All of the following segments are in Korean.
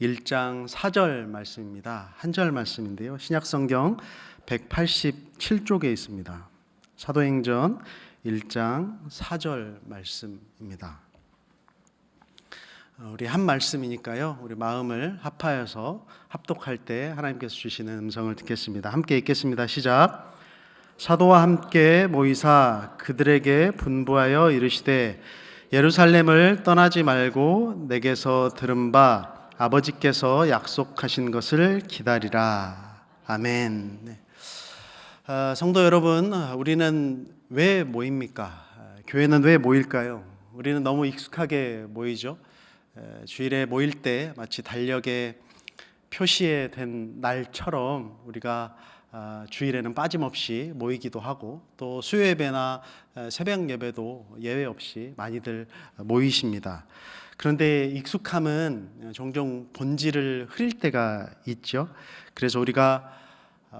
1장 4절 말씀입니다. 한 절 말씀인데요. 신약성경 187쪽에 있습니다. 사도행전 1장 4절 말씀입니다. 우리 한 말씀이니까요. 우리 마음을 합하여서 합독할 때 하나님께서 주시는 음성을 듣겠습니다. 함께 읽겠습니다. 시작. 사도와 함께 모이사 그들에게 분부하여 이르시되 예루살렘을 떠나지 말고 내게서 들은 바 아버지께서 약속하신 것을 기다리라. 아멘. 네. 성도 여러분, 우리는 왜 모입니까? 교회는 왜 모일까요? 우리는 너무 익숙하게 모이죠. 주일에 모일 때 마치 달력에 표시에 된 날처럼 우리가 주일에는 빠짐없이 모이기도 하고, 또 수요 예배나 새벽 예배도 예외 없이 많이들 모이십니다. 그런데 익숙함은 종종 본질을 흐릴 때가 있죠. 그래서 우리가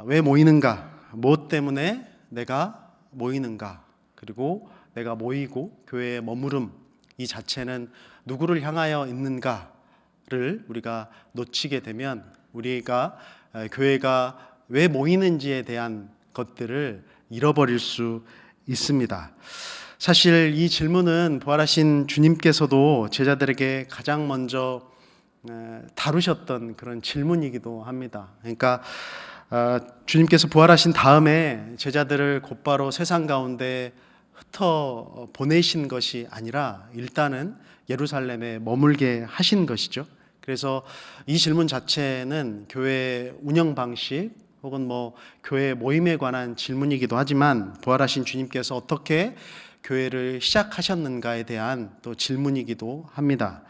왜 모이는가, 무엇 때문에 내가 모이는가, 그리고 내가 모이고 교회에 머무름 이 자체는 누구를 향하여 있는가를 우리가 놓치게 되면 우리가 교회가 왜 모이는지에 대한 것들을 잃어버릴 수 있습니다. 사실 이 질문은 부활하신 주님께서도 제자들에게 가장 먼저 다루셨던 그런 질문이기도 합니다. 그러니까 주님께서 부활하신 다음에 제자들을 곧바로 세상 가운데 흩어 보내신 것이 아니라 일단은 예루살렘에 머물게 하신 것이죠. 그래서 이 질문 자체는 교회 운영 방식 혹은 교회 모임에 관한 질문이기도 하지만 부활하신 주님께서 어떻게 교회를 시작하셨는가에 대한 또 질문이기도 합니다.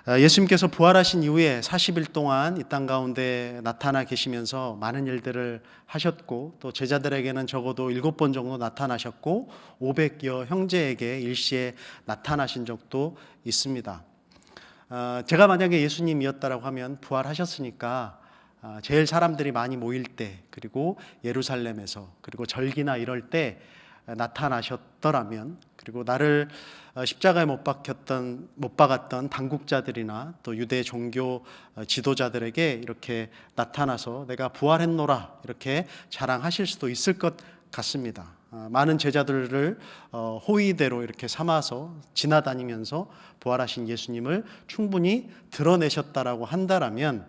예수님께서 부활하신 이후에 40일 동안 이 땅 가운데 나타나 계시면서 많은 일들을 하셨고, 또 제자들에게는 적어도 7번 정도 나타나셨고 500여 형제에게 일시에 나타나신 적도 있습니다. 제가 만약에 예수님이었다고 하면 부활하셨으니까 제일 사람들이 많이 모일 때, 그리고 예루살렘에서, 그리고 절기나 이럴 때 나타나셨더라면, 그리고 나를 십자가에 못 박았던 당국자들이나 또 유대 종교 지도자들에게 이렇게 나타나서 내가 부활했노라 이렇게 자랑하실 수도 있을 것 같습니다. 많은 제자들을 호위대로 이렇게 삼아서 지나다니면서 부활하신 예수님을 충분히 드러내셨다라고 한다라면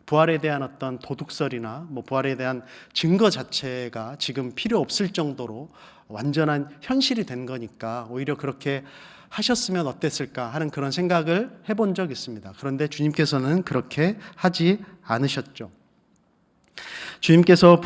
부활에 대한 어떤 도둑설이나 부활에 대한 증거 자체가 지금 필요 없을 정도로 완전한 현실이 된 거니까 오히려 그렇게 하셨으면 어땠을까 하는 그런 생각을 해본 적이 있습니다. 그런데 주님께서는 그렇게 하지 않으셨죠. 주님께서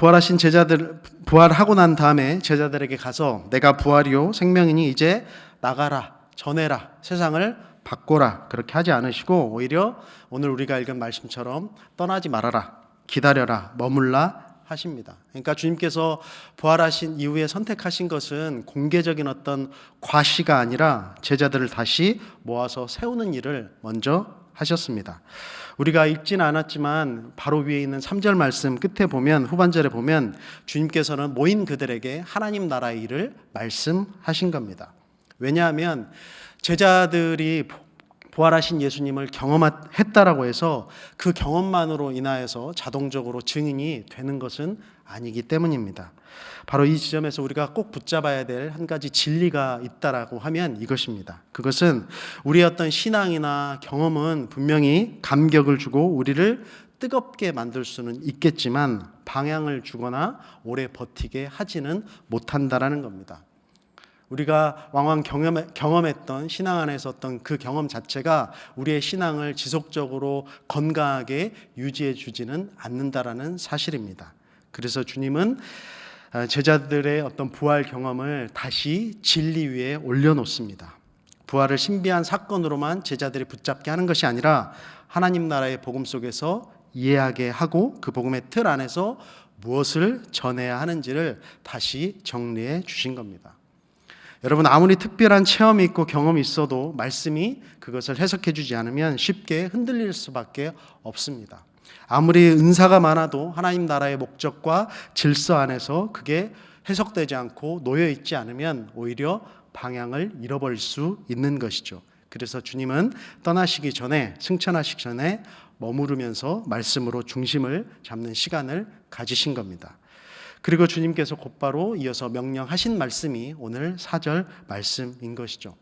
부활하고 난 다음에 제자들에게 가서 내가 부활이요 생명이니 이제 나가라, 전해라, 세상을 바꿔라 그렇게 하지 않으시고 오히려 오늘 우리가 읽은 말씀처럼 떠나지 말아라, 기다려라, 머물라 하십니다. 그러니까 주님께서 부활하신 이후에 선택하신 것은 공개적인 어떤 과시가 아니라 제자들을 다시 모아서 세우는 일을 먼저 하셨습니다. 우리가 읽지는 않았지만 바로 위에 있는 3절 말씀 끝에 보면, 후반절에 보면 주님께서는 모인 그들에게 하나님 나라의 일을 말씀하신 겁니다. 왜냐하면 제자들이 부활하신 예수님을 경험했다라고 해서 그 경험만으로 인하여서 자동적으로 증인이 되는 것은 아니기 때문입니다. 바로 이 지점에서 우리가 꼭 붙잡아야 될 한 가지 진리가 있다라고 하면 이것입니다. 그것은 우리의 어떤 신앙이나 경험은 분명히 감격을 주고 우리를 뜨겁게 만들 수는 있겠지만 방향을 주거나 오래 버티게 하지는 못한다라는 겁니다. 우리가 왕왕 경험했던 신앙 안에서 어떤 그 경험 자체가 우리의 신앙을 지속적으로 건강하게 유지해 주지는 않는다라는 사실입니다. 그래서 주님은 제자들의 어떤 부활 경험을 다시 진리 위에 올려놓습니다. 부활을 신비한 사건으로만 제자들이 붙잡게 하는 것이 아니라 하나님 나라의 복음 속에서 이해하게 하고 그 복음의 틀 안에서 무엇을 전해야 하는지를 다시 정리해 주신 겁니다. 여러분, 아무리 특별한 체험이 있고 경험이 있어도 말씀이 그것을 해석해 주지 않으면 쉽게 흔들릴 수밖에 없습니다. 아무리 은사가 많아도 하나님 나라의 목적과 질서 안에서 그게 해석되지 않고 놓여 있지 않으면 오히려 방향을 잃어버릴 수 있는 것이죠. 그래서 주님은 떠나시기 전에, 승천하시기 전에 머무르면서 말씀으로 중심을 잡는 시간을 가지신 겁니다. 그리고 주님께서 곧바로 이어서 명령하신 말씀이 오늘 4절 말씀인 것이죠.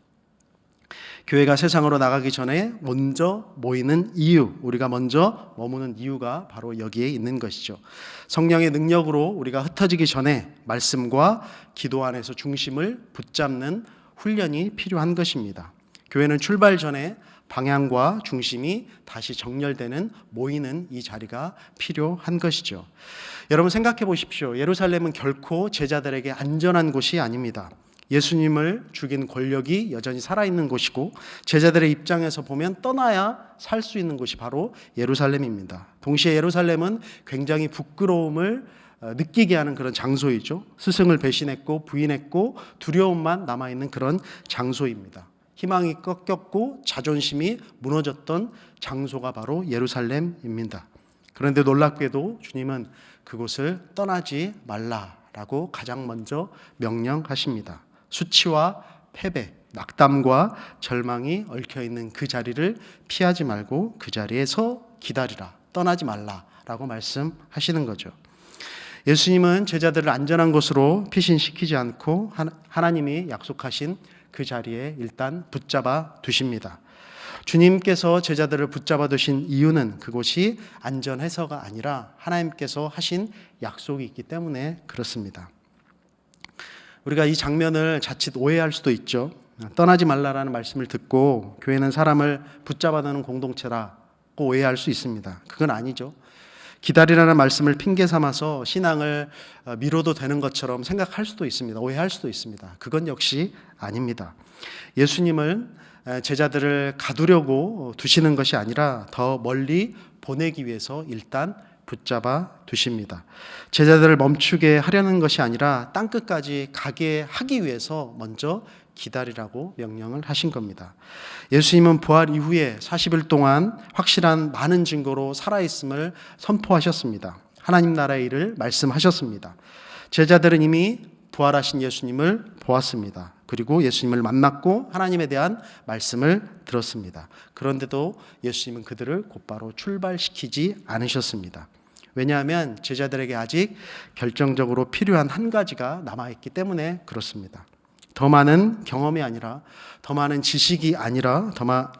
교회가 세상으로 나가기 전에 먼저 모이는 이유, 우리가 먼저 머무는 이유가 바로 여기에 있는 것이죠. 성령의 능력으로 우리가 흩어지기 전에 말씀과 기도 안에서 중심을 붙잡는 훈련이 필요한 것입니다. 교회는 출발 전에 방향과 중심이 다시 정렬되는 모이는 이 자리가 필요한 것이죠. 여러분 생각해 보십시오. 예루살렘은 결코 제자들에게 안전한 곳이 아닙니다. 예수님을 죽인 권력이 여전히 살아있는 곳이고 제자들의 입장에서 보면 떠나야 살 수 있는 곳이 바로 예루살렘입니다. 동시에 예루살렘은 굉장히 부끄러움을 느끼게 하는 그런 장소이죠. 스승을 배신했고 부인했고 두려움만 남아있는 그런 장소입니다. 희망이 꺾였고 자존심이 무너졌던 장소가 바로 예루살렘입니다. 그런데 놀랍게도 주님은 그곳을 떠나지 말라라고 가장 먼저 명령하십니다. 수치와 패배, 낙담과 절망이 얽혀있는 그 자리를 피하지 말고 그 자리에서 기다리라, 떠나지 말라라고 말씀하시는 거죠. 예수님은 제자들을 안전한 곳으로 피신시키지 않고 하나님이 약속하신 그 자리에 일단 붙잡아 두십니다. 주님께서 제자들을 붙잡아 두신 이유는 그곳이 안전해서가 아니라 하나님께서 하신 약속이 있기 때문에 그렇습니다. 우리가 이 장면을 자칫 오해할 수도 있죠. 떠나지 말라라는 말씀을 듣고 교회는 사람을 붙잡아 두는 공동체라고 오해할 수 있습니다. 그건 아니죠. 기다리라는 말씀을 핑계 삼아서 신앙을 미뤄도 되는 것처럼 생각할 수도 있습니다. 오해할 수도 있습니다. 그건 역시 아닙니다. 예수님은 제자들을 가두려고 두시는 것이 아니라 더 멀리 보내기 위해서 일단 붙잡아 두십니다. 제자들을 멈추게 하려는 것이 아니라 땅끝까지 가게 하기 위해서 먼저 기다리라고 명령을 하신 겁니다. 예수님은 부활 이후에 40일 동안 확실한 많은 증거로 살아있음을 선포하셨습니다. 하나님 나라의 일을 말씀하셨습니다. 제자들은 이미 부활하신 예수님을 보았습니다. 그리고 예수님을 만났고 하나님에 대한 말씀을 들었습니다. 그런데도 예수님은 그들을 곧바로 출발시키지 않으셨습니다. 왜냐하면 제자들에게 아직 결정적으로 필요한 한 가지가 남아있기 때문에 그렇습니다. 더 많은 경험이 아니라, 더 많은 지식이 아니라,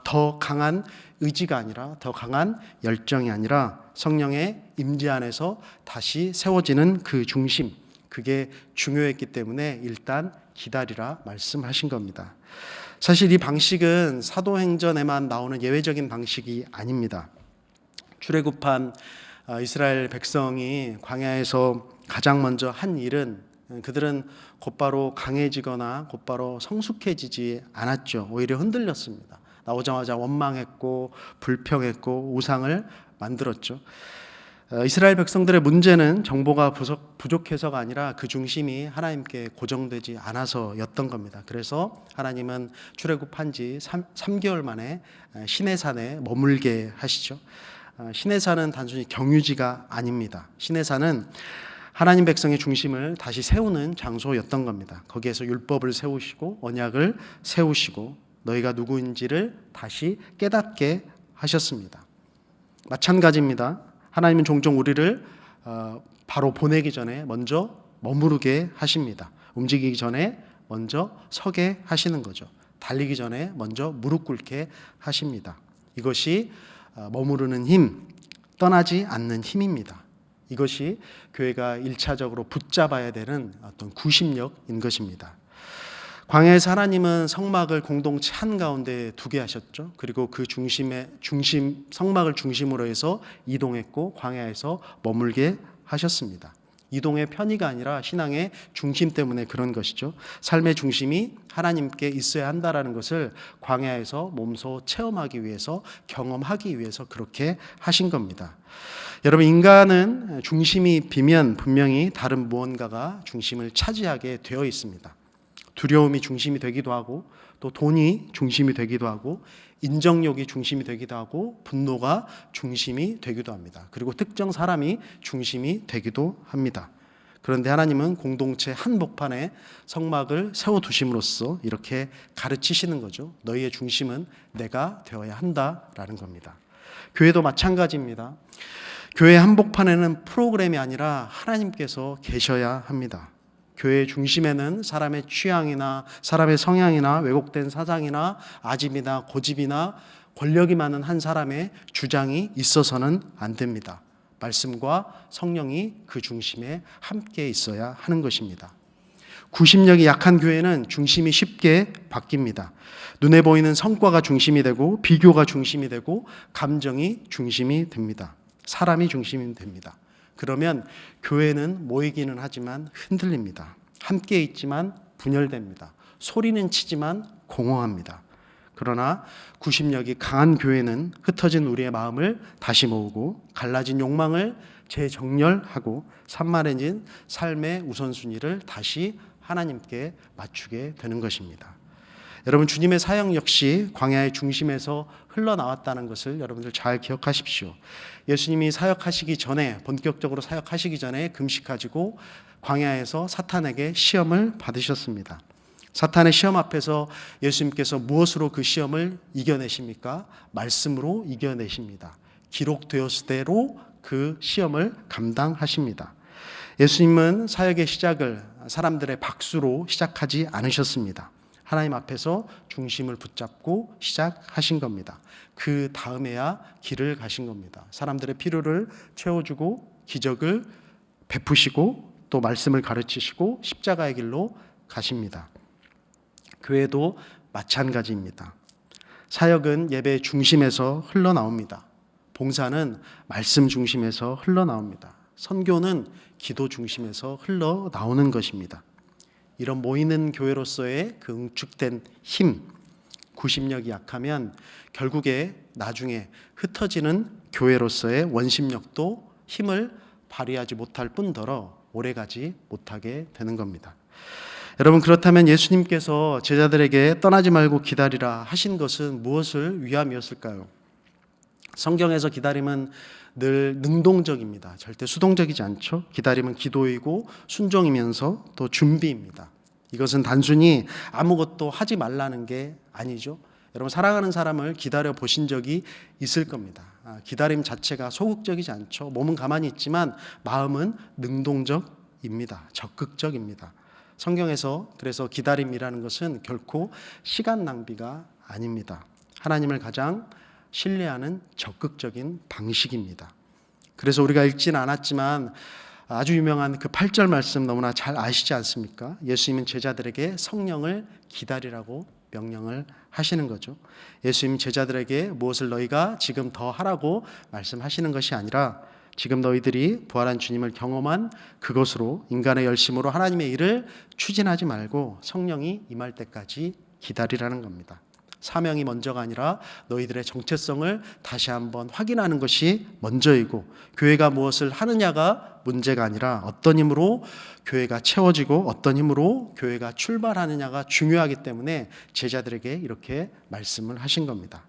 더 강한 의지가 아니라, 더 강한 열정이 아니라 성령의 임재 안에서 다시 세워지는 그 중심, 그게 중요했기 때문에 일단 기다리라 말씀하신 겁니다. 사실 이 방식은 사도행전에만 나오는 예외적인 방식이 아닙니다. 출애굽한 이스라엘 백성이 광야에서 가장 먼저 한 일은 그들은 곧바로 강해지거나 곧바로 성숙해지지 않았죠. 오히려 흔들렸습니다. 나오자마자 원망했고 불평했고 우상을 만들었죠. 이스라엘 백성들의 문제는 정보가 부족해서가 아니라 그 중심이 하나님께 고정되지 않아서였던 겁니다. 그래서 하나님은 출애굽한 지 3개월 만에 시내산에 머물게 하시죠. 시내산은 단순히 경유지가 아닙니다. 시내산은 하나님 백성의 중심을 다시 세우는 장소였던 겁니다. 거기에서 율법을 세우시고 언약을 세우시고 너희가 누구인지를 다시 깨닫게 하셨습니다. 마찬가지입니다. 하나님은 종종 우리를 바로 보내기 전에 먼저 머무르게 하십니다. 움직이기 전에 먼저 서게 하시는 거죠. 달리기 전에 먼저 무릎 꿇게 하십니다. 이것이 머무르는 힘, 떠나지 않는 힘입니다. 이것이 교회가 1차적으로 붙잡아야 되는 어떤 구심력인 것입니다. 광야에서 하나님은 성막을 공동체 한가운데 두게 하셨죠. 그리고 그 성막을 중심으로 해서 이동했고 광야에서 머물게 하셨습니다. 이동의 편의가 아니라 신앙의 중심 때문에 그런 것이죠. 삶의 중심이 하나님께 있어야 한다라는 것을 광야에서 몸소 체험하기 위해서, 경험하기 위해서 그렇게 하신 겁니다. 여러분, 인간은 중심이 비면 분명히 다른 무언가가 중심을 차지하게 되어 있습니다. 두려움이 중심이 되기도 하고, 또 돈이 중심이 되기도 하고, 인정욕이 중심이 되기도 하고, 분노가 중심이 되기도 합니다. 그리고 특정 사람이 중심이 되기도 합니다. 그런데 하나님은 공동체 한복판에 성막을 세워두심으로써 이렇게 가르치시는 거죠. 너희의 중심은 내가 되어야 한다라는 겁니다. 교회도 마찬가지입니다. 교회 한복판에는 프로그램이 아니라 하나님께서 계셔야 합니다. 교회 중심에는 사람의 취향이나 사람의 성향이나 왜곡된 사상이나 아집이나 고집이나 권력이 많은 한 사람의 주장이 있어서는 안 됩니다. 말씀과 성령이 그 중심에 함께 있어야 하는 것입니다. 구심력이 약한 교회는 중심이 쉽게 바뀝니다. 눈에 보이는 성과가 중심이 되고 비교가 중심이 되고 감정이 중심이 됩니다. 사람이 중심이 됩니다. 그러면 교회는 모이기는 하지만 흔들립니다. 함께 있지만 분열됩니다. 소리는 치지만 공허합니다. 그러나 구심력이 강한 교회는 흩어진 우리의 마음을 다시 모으고 갈라진 욕망을 재정렬하고 산만해진 삶의 우선순위를 다시 하나님께 맞추게 되는 것입니다. 여러분, 주님의 사역 역시 광야의 중심에서 흘러나왔다는 것을 여러분들 잘 기억하십시오. 예수님이 사역하시기 전에, 본격적으로 사역하시기 전에 금식하시고 광야에서 사탄에게 시험을 받으셨습니다. 사탄의 시험 앞에서 예수님께서 무엇으로 그 시험을 이겨내십니까? 말씀으로 이겨내십니다. 기록되었을 대로 그 시험을 감당하십니다. 예수님은 사역의 시작을 사람들의 박수로 시작하지 않으셨습니다. 하나님 앞에서 중심을 붙잡고 시작하신 겁니다. 그 다음에야 길을 가신 겁니다. 사람들의 필요를 채워주고 기적을 베푸시고 또 말씀을 가르치시고 십자가의 길로 가십니다. 교회도 마찬가지입니다. 사역은 예배 중심에서 흘러나옵니다. 봉사는 말씀 중심에서 흘러나옵니다. 선교는 기도 중심에서 흘러나오는 것입니다. 이런 모이는 교회로서의 그 응축된 힘, 구심력이 약하면 결국에 나중에 흩어지는 교회로서의 원심력도 힘을 발휘하지 못할 뿐더러 오래가지 못하게 되는 겁니다. 여러분, 그렇다면 예수님께서 제자들에게 떠나지 말고 기다리라 하신 것은 무엇을 위함이었을까요? 성경에서 기다림은 늘 능동적입니다. 절대 수동적이지 않죠. 기다림은 기도이고 순종이면서 또 준비입니다. 이것은 단순히 아무것도 하지 말라는 게 아니죠. 여러분, 사랑하는 사람을 기다려 보신 적이 있을 겁니다. 기다림 자체가 소극적이지 않죠. 몸은 가만히 있지만 마음은 능동적입니다. 적극적입니다. 성경에서 그래서 기다림이라는 것은 결코 시간 낭비가 아닙니다. 하나님을 가장 신뢰하는 적극적인 방식입니다. 그래서 우리가 읽지는 않았지만 아주 유명한 그 8절 말씀 너무나 잘 아시지 않습니까? 예수님은 제자들에게 성령을 기다리라고 명령을 하시는 거죠. 예수님 제자들에게 무엇을 너희가 지금 더 하라고 말씀하시는 것이 아니라 지금 너희들이 부활한 주님을 경험한 그것으로 인간의 열심으로 하나님의 일을 추진하지 말고 성령이 임할 때까지 기다리라는 겁니다. 사명이 먼저가 아니라 너희들의 정체성을 다시 한번 확인하는 것이 먼저이고, 교회가 무엇을 하느냐가 문제가 아니라 어떤 힘으로 교회가 채워지고 어떤 힘으로 교회가 출발하느냐가 중요하기 때문에 제자들에게 이렇게 말씀을 하신 겁니다.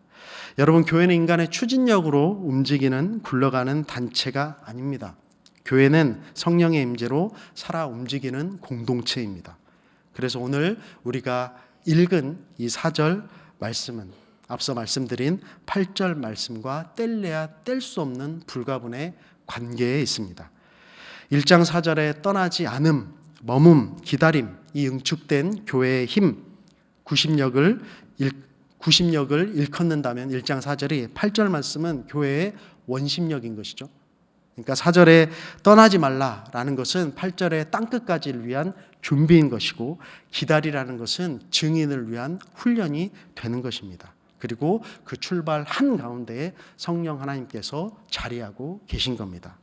여러분, 교회는 인간의 추진력으로 움직이는 굴러가는 단체가 아닙니다. 교회는 성령의 임재로 살아 움직이는 공동체입니다. 그래서 오늘 우리가 읽은 이 4절 말씀은 앞서 말씀드린 8절 말씀과 뗄래야 뗄 수 없는 불가분의 관계에 있습니다. 1장 4절에 떠나지 않음, 머문, 기다림, 이 응축된 교회의 힘, 구심력을 일컫는다면 1장 4절이 8절 말씀은 교회의 원심력인 것이죠. 그러니까 4절에 떠나지 말라라는 것은 8절의 땅끝까지를 위한 준비인 것이고, 기다리라는 것은 증인을 위한 훈련이 되는 것입니다. 그리고 그 출발 한가운데에 성령 하나님께서 자리하고 계신 겁니다.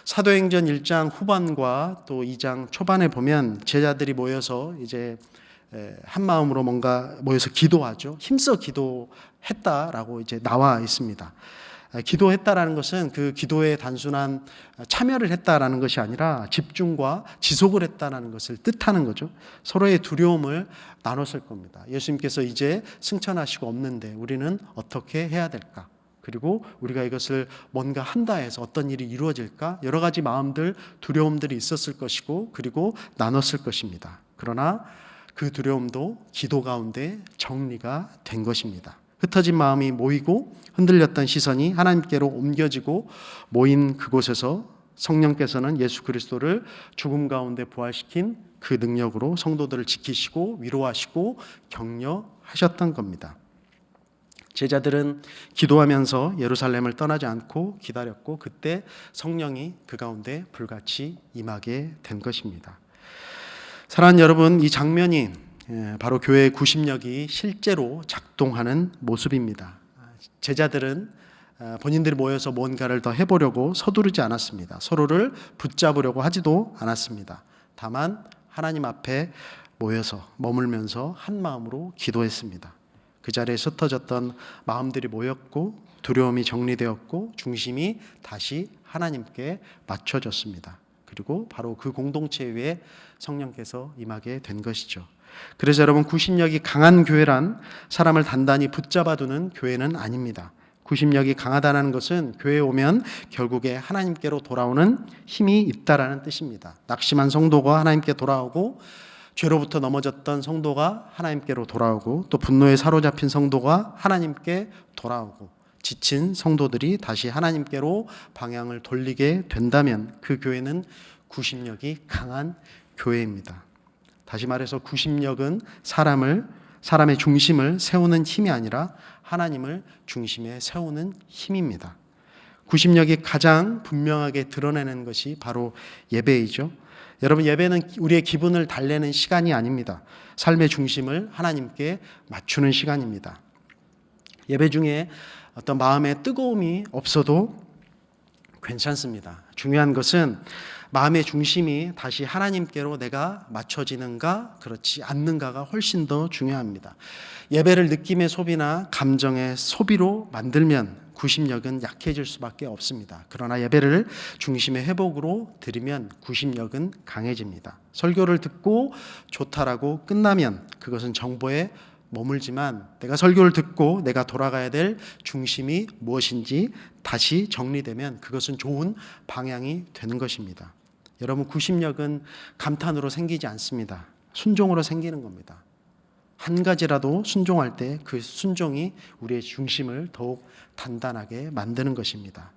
사도행전 1장 후반과 또 2장 초반에 보면 제자들이 모여서 이제 한 마음으로 뭔가 모여서 기도하죠. 힘써 기도했다라고 이제 나와 있습니다. 기도했다라는 것은 그 기도에 단순한 참여를 했다라는 것이 아니라 집중과 지속을 했다라는 것을 뜻하는 거죠. 서로의 두려움을 나눴을 겁니다. 예수님께서 이제 승천하시고 없는데 우리는 어떻게 해야 될까? 그리고 우리가 이것을 뭔가 한다 해서 어떤 일이 이루어질까? 여러 가지 마음들, 두려움들이 있었을 것이고, 그리고 나눴을 것입니다. 그러나 그 두려움도 기도 가운데 정리가 된 것입니다. 흩어진 마음이 모이고 흔들렸던 시선이 하나님께로 옮겨지고 모인 그곳에서 성령께서는 예수 그리스도를 죽음 가운데 부활시킨 그 능력으로 성도들을 지키시고 위로하시고 격려하셨던 겁니다. 제자들은 기도하면서 예루살렘을 떠나지 않고 기다렸고 그때 성령이 그 가운데 불같이 임하게 된 것입니다. 사랑하는 여러분, 이 장면이 바로 교회의 구심력이 실제로 작동하는 모습입니다. 제자들은 본인들이 모여서 뭔가를 더 해보려고 서두르지 않았습니다. 서로를 붙잡으려고 하지도 않았습니다. 다만 하나님 앞에 모여서 머물면서 한 마음으로 기도했습니다. 그 자리에 흩어졌던 마음들이 모였고 두려움이 정리되었고 중심이 다시 하나님께 맞춰졌습니다. 그리고 바로 그 공동체 위에 성령께서 임하게 된 것이죠. 그래서 여러분, 구심력이 강한 교회란 사람을 단단히 붙잡아두는 교회는 아닙니다. 구심력이 강하다는 것은 교회에 오면 결국에 하나님께로 돌아오는 힘이 있다라는 뜻입니다. 낙심한 성도가 하나님께 돌아오고 죄로부터 넘어졌던 성도가 하나님께로 돌아오고 또 분노에 사로잡힌 성도가 하나님께 돌아오고 지친 성도들이 다시 하나님께로 방향을 돌리게 된다면 그 교회는 구심력이 강한 교회입니다. 다시 말해서 구심력은 사람의 중심을 세우는 힘이 아니라 하나님을 중심에 세우는 힘입니다. 구심력이 가장 분명하게 드러내는 것이 바로 예배이죠. 여러분, 예배는 우리의 기분을 달래는 시간이 아닙니다. 삶의 중심을 하나님께 맞추는 시간입니다. 예배 중에 어떤 마음의 뜨거움이 없어도 괜찮습니다. 중요한 것은 마음의 중심이 다시 하나님께로 내가 맞춰지는가 그렇지 않는가가 훨씬 더 중요합니다. 예배를 느낌의 소비나 감정의 소비로 만들면 구심력은 약해질 수밖에 없습니다. 그러나 예배를 중심의 회복으로 드리면 구심력은 강해집니다. 설교를 듣고 좋다라고 끝나면 그것은 정보에 머물지만 내가 설교를 듣고 내가 돌아가야 될 중심이 무엇인지 다시 정리되면 그것은 좋은 방향이 되는 것입니다. 여러분, 구심력은 감탄으로 생기지 않습니다. 순종으로 생기는 겁니다. 한 가지라도 순종할 때 그 순종이 우리의 중심을 더욱 단단하게 만드는 것입니다.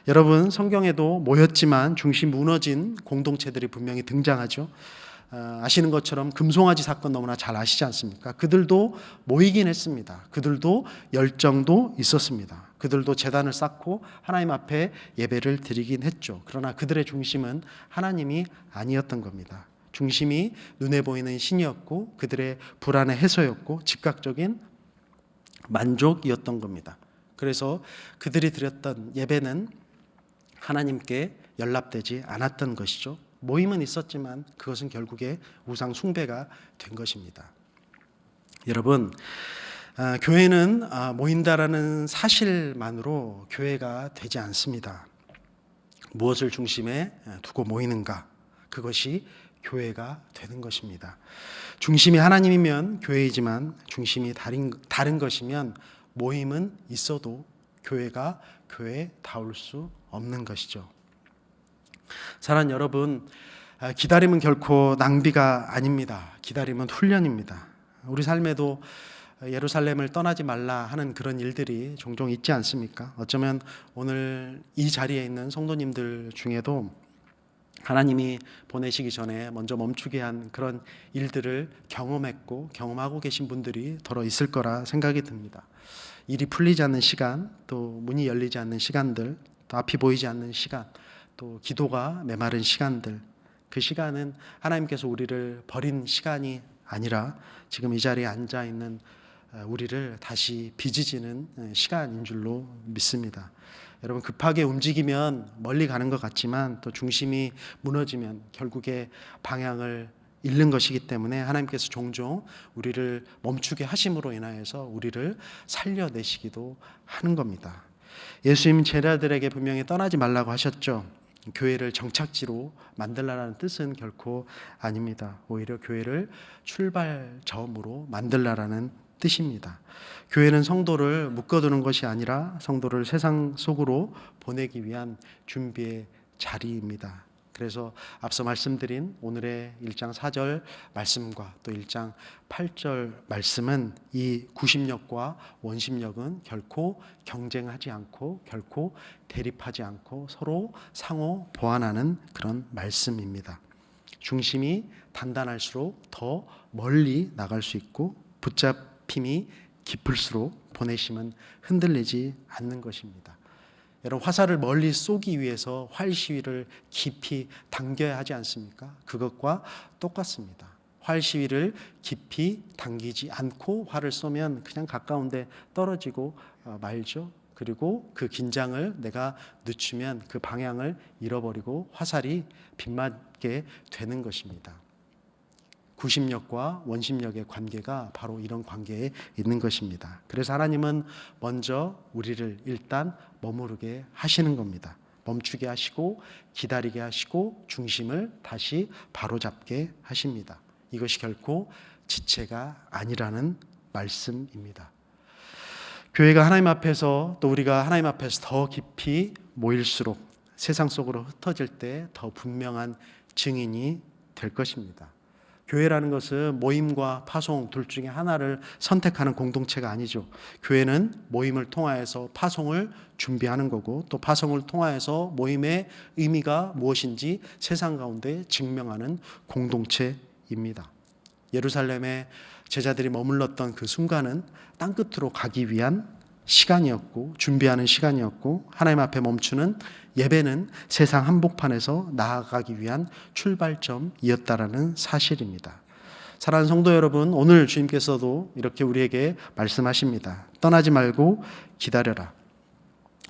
여러분, 성경에도 모였지만 중심 무너진 공동체들이 분명히 등장하죠. 아시는 것처럼 금송아지 사건 너무나 잘 아시지 않습니까? 그들도 모이긴 했습니다. 그들도 열정도 있었습니다. 그들도 제단을 쌓고 하나님 앞에 예배를 드리긴 했죠. 그러나 그들의 중심은 하나님이 아니었던 겁니다. 중심이 눈에 보이는 신이었고 그들의 불안의 해소였고 즉각적인 만족이었던 겁니다. 그래서 그들이 드렸던 예배는 하나님께 연락되지 않았던 것이죠. 모임은 있었지만 그것은 결국에 우상 숭배가 된 것입니다. 여러분, 교회는 모인다라는 사실만으로 교회가 되지 않습니다. 무엇을 중심에 두고 모이는가, 그것이 교회가 되는 것입니다. 중심이 하나님이면 교회이지만 중심이 다른 것이면 모임은 있어도 교회가 교회다울 수 없는 것이죠. 사랑하는 여러분, 기다림은 결코 낭비가 아닙니다. 기다림은 훈련입니다. 우리 삶에도 예루살렘을 떠나지 말라 하는 그런 일들이 종종 있지 않습니까? 어쩌면 오늘 이 자리에 있는 성도님들 중에도 하나님이 보내시기 전에 먼저 멈추게 한 그런 일들을 경험했고 경험하고 계신 분들이 더러 있을 거라 생각이 듭니다. 일이 풀리지 않는 시간, 또 문이 열리지 않는 시간들, 또 앞이 보이지 않는 시간, 또 기도가 메마른 시간들, 그 시간은 하나님께서 우리를 버린 시간이 아니라 지금 이 자리에 앉아 있는 우리를 다시 빚으시는 시간인 줄로 믿습니다. 여러분, 급하게 움직이면 멀리 가는 것 같지만 또 중심이 무너지면 결국에 방향을 잃는 것이기 때문에 하나님께서 종종 우리를 멈추게 하심으로 인하여서 우리를 살려내시기도 하는 겁니다. 예수님 제자들에게 분명히 떠나지 말라고 하셨죠. 교회를 정착지로 만들라라는 뜻은 결코 아닙니다. 오히려 교회를 출발점으로 만들라라는 뜻입니다. 교회는 성도를 묶어두는 것이 아니라 성도를 세상 속으로 보내기 위한 준비의 자리입니다. 그래서 앞서 말씀드린 오늘의 1장 4절 말씀과 또 1장 8절 말씀은 이 구심력과 원심력은 결코 경쟁하지 않고 결코 대립하지 않고 서로 상호 보완하는 그런 말씀입니다. 중심이 단단할수록 더 멀리 나갈 수 있고 붙잡힘이 깊을수록 보내심은 흔들리지 않는 것입니다. 여러분, 화살을 멀리 쏘기 위해서 활 시위를 깊이 당겨야 하지 않습니까? 그것과 똑같습니다. 활 시위를 깊이 당기지 않고 활을 쏘면 그냥 가까운데 떨어지고 말죠. 그리고 그 긴장을 내가 늦추면 그 방향을 잃어버리고 화살이 빗맞게 되는 것입니다. 구심력과 원심력의 관계가 바로 이런 관계에 있는 것입니다. 그래서 하나님은 먼저 우리를 일단 머무르게 하시는 겁니다. 멈추게 하시고 기다리게 하시고 중심을 다시 바로잡게 하십니다. 이것이 결코 지체가 아니라는 말씀입니다. 교회가 하나님 앞에서 또 우리가 하나님 앞에서 더 깊이 모일수록 세상 속으로 흩어질 때 더 분명한 증인이 될 것입니다. 교회라는 것은 모임과 파송 둘 중에 하나를 선택하는 공동체가 아니죠. 교회는 모임을 통하여서 파송을 준비하는 거고 또 파송을 통하여서 모임의 의미가 무엇인지 세상 가운데 증명하는 공동체입니다. 예루살렘에 제자들이 머물렀던 그 순간은 땅끝으로 가기 위한 시간이었고 준비하는 시간이었고 하나님 앞에 멈추는 예배는 세상 한복판에서 나아가기 위한 출발점이었다라는 사실입니다. 사랑하는 성도 여러분, 오늘 주님께서도 이렇게 우리에게 말씀하십니다. 떠나지 말고 기다려라.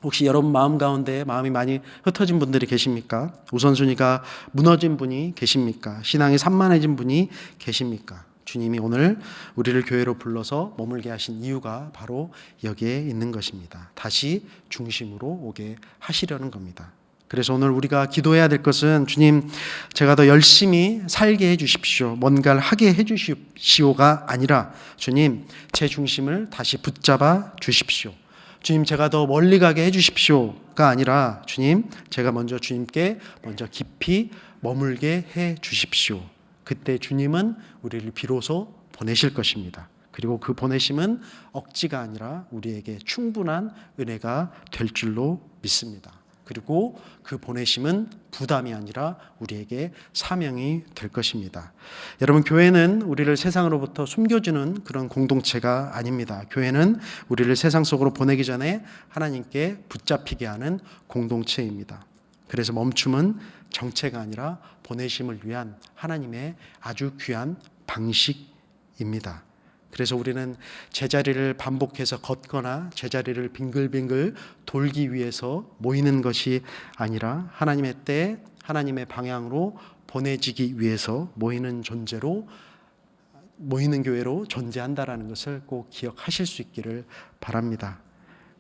혹시 여러분 마음 가운데 마음이 많이 흩어진 분들이 계십니까? 우선순위가 무너진 분이 계십니까? 신앙이 산만해진 분이 계십니까? 주님이 오늘 우리를 교회로 불러서 머물게 하신 이유가 바로 여기에 있는 것입니다. 다시 중심으로 오게 하시려는 겁니다. 그래서 오늘 우리가 기도해야 될 것은 주님, 제가 더 열심히 살게 해주십시오. 뭔가를 하게 해주십시오가 아니라 주님, 제 중심을 다시 붙잡아 주십시오. 주님, 제가 더 멀리 가게 해주십시오가 아니라 주님, 제가 먼저 주님께 먼저 깊이 머물게 해 주십시오. 그때 주님은 우리를 비로소 보내실 것입니다. 그리고 그 보내심은 억지가 아니라 우리에게 충분한 은혜가 될 줄로 믿습니다. 그리고 그 보내심은 부담이 아니라 우리에게 사명이 될 것입니다. 여러분, 교회는 우리를 세상으로부터 숨겨주는 그런 공동체가 아닙니다. 교회는 우리를 세상 속으로 보내기 전에 하나님께 붙잡히게 하는 공동체입니다. 그래서 멈춤은 정체가 아니라 보내심을 위한 하나님의 아주 귀한 방식입니다. 그래서 우리는 제자리를 반복해서 걷거나 제자리를 빙글빙글 돌기 위해서 모이는 것이 아니라 하나님의 때, 하나님의 방향으로 보내지기 위해서 모이는 존재로, 모이는 교회로 존재한다라는 것을 꼭 기억하실 수 있기를 바랍니다.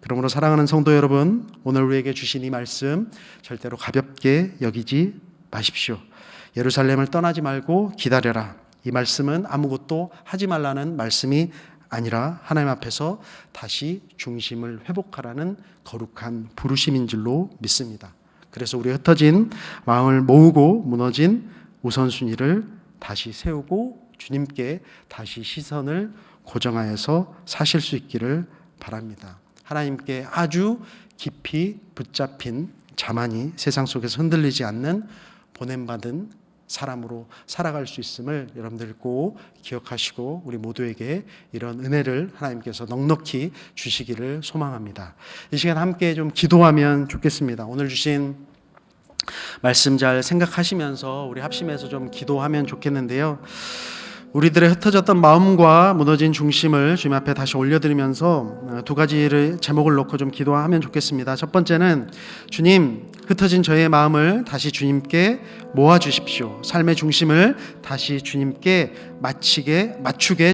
그러므로 사랑하는 성도 여러분, 오늘 우리에게 주신 이 말씀 절대로 가볍게 여기지 마십시오. 예루살렘을 떠나지 말고 기다려라. 이 말씀은 아무것도 하지 말라는 말씀이 아니라 하나님 앞에서 다시 중심을 회복하라는 거룩한 부르심인 줄로 믿습니다. 그래서 우리 흩어진 마음을 모으고 무너진 우선순위를 다시 세우고 주님께 다시 시선을 고정하여서 사실 수 있기를 바랍니다. 하나님께 아주 깊이 붙잡힌 자만이 세상 속에서 흔들리지 않는 보냄받은 사람으로 살아갈 수 있음을 여러분들 꼭 기억하시고 우리 모두에게 이런 은혜를 하나님께서 넉넉히 주시기를 소망합니다. 이 시간 함께 좀 기도하면 좋겠습니다. 오늘 주신 말씀 잘 생각하시면서 우리 합심해서 좀 기도하면 좋겠는데요. 우리들의 흩어졌던 마음과 무너진 중심을 주님 앞에 다시 올려드리면서 두 가지를 제목을 놓고 좀 기도하면 좋겠습니다. 첫 번째는 주님, 흩어진 저의 마음을 다시 주님께 모아주십시오. 삶의 중심을 다시 주님께 맞추게